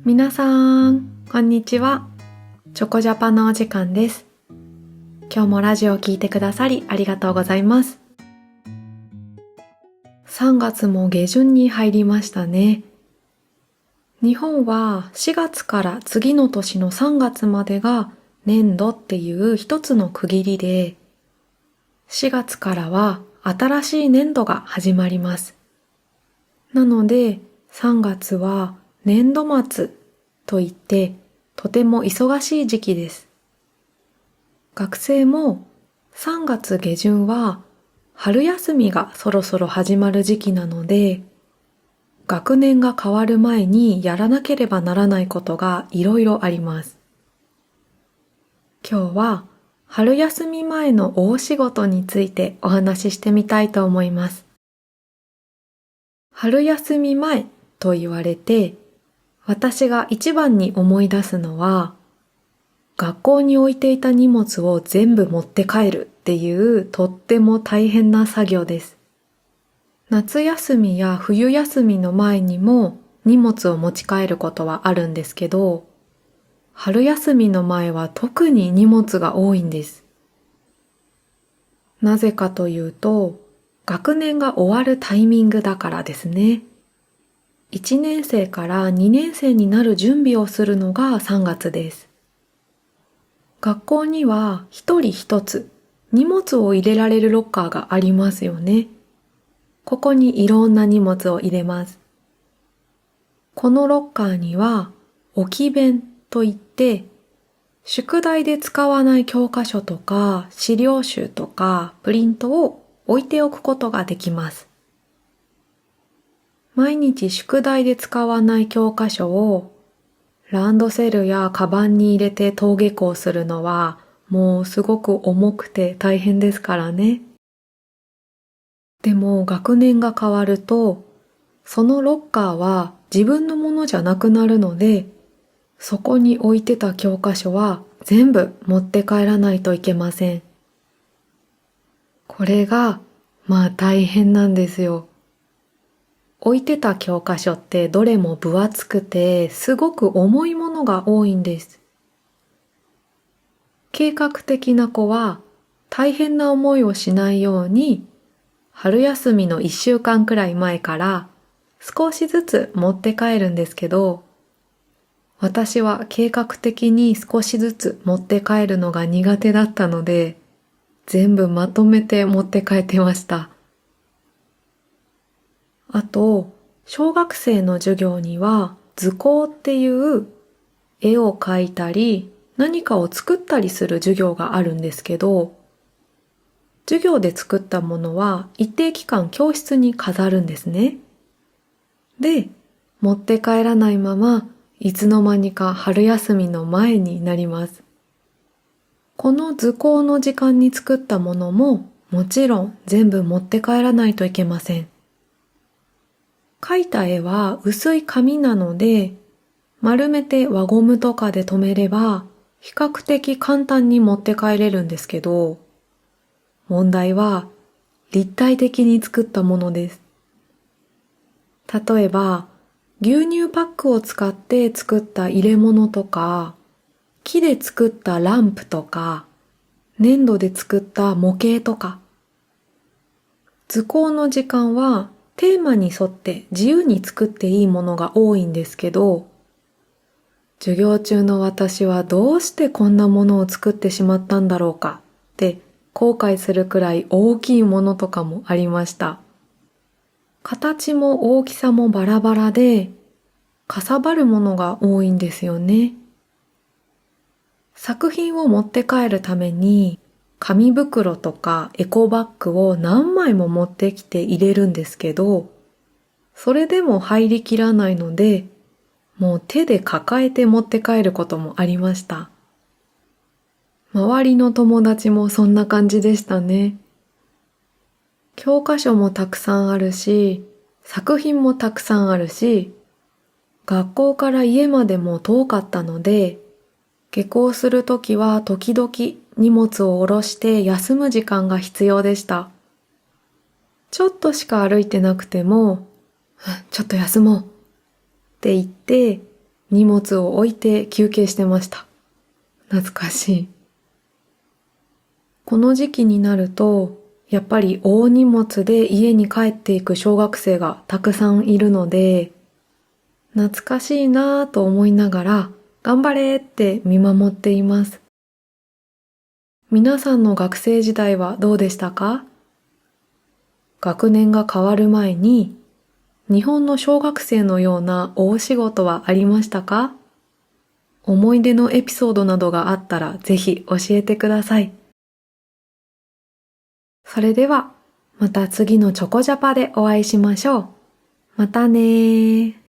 皆さん、こんにちは。チョコジャパのお時間です。今日もラジオを聞いてくださりありがとうございます。3月も下旬に入りましたね。日本は4月から次の年の3月までが年度っていう一つの区切りで、4月からは新しい年度が始まります。なので3月は年度末といってとても忙しい時期です。学生も3月下旬は春休みがそろそろ始まる時期なので、学年が変わる前にやらなければならないことがいろいろあります。今日は春休み前の大仕事についてお話ししてみたいと思います。春休み前と言われて、私が一番に思い出すのは、学校に置いていた荷物を全部持って帰るっていうとっても大変な作業です。夏休みや冬休みの前にも荷物を持ち帰ることはあるんですけど、春休みの前は特に荷物が多いんです。なぜかというと、学年が終わるタイミングだからですね。1年生から2年生になる準備をするのが3月です。学校には一人一つ荷物を入れられるロッカーがありますよね。ここにいろんな荷物を入れます。このロッカーには置き弁といって、宿題で使わない教科書とか資料集とかプリントを置いておくことができます。毎日宿題で使わない教科書をランドセルやカバンに入れて登下校するのはもうすごく重くて大変ですからね。でも学年が変わると、そのロッカーは自分のものじゃなくなるので、そこに置いてた教科書は全部持って帰らないといけません。これがまあ大変なんですよ。置いてた教科書ってどれも分厚くてすごく重いものが多いんです。計画的な子は大変な思いをしないように春休みの1週間くらい前から少しずつ持って帰るんですけど、私は計画的に少しずつ持って帰るのが苦手だったので、全部まとめて持って帰ってました。あと、小学生の授業には図工っていう絵を描いたり何かを作ったりする授業があるんですけど、授業で作ったものは一定期間教室に飾るんですね。で、持って帰らないままいつの間にか春休みの前になります。この図工の時間に作ったものももちろん全部持って帰らないといけません。描いた絵は薄い紙なので、丸めて輪ゴムとかで留めれば比較的簡単に持って帰れるんですけど、問題は立体的に作ったものです。例えば、牛乳パックを使って作った入れ物とか、木で作ったランプとか、粘土で作った模型とか。図工の時間はテーマに沿って自由に作っていいものが多いんですけど、授業中の私はどうしてこんなものを作ってしまったんだろうかって後悔するくらい大きいものとかもありました。形も大きさもバラバラで、かさばるものが多いんですよね。作品を持って帰るために、紙袋とかエコバッグを何枚も持ってきて入れるんですけど、それでも入りきらないので、もう手で抱えて持って帰ることもありました。周りの友達もそんな感じでしたね。教科書もたくさんあるし、作品もたくさんあるし、学校から家までも遠かったので、下校するときは時々荷物を下ろして休む時間が必要でした。ちょっとしか歩いてなくても、ちょっと休もうって言って、荷物を置いて休憩してました。懐かしい。この時期になると、やっぱり大荷物で家に帰っていく小学生がたくさんいるので、懐かしいなぁと思いながら、頑張れって見守っています。皆さんの学生時代はどうでしたか？学年が変わる前に、日本の小学生のような大仕事はありましたか？思い出のエピソードなどがあったらぜひ教えてください。それでは、また次のチョコジャパでお会いしましょう。またねー。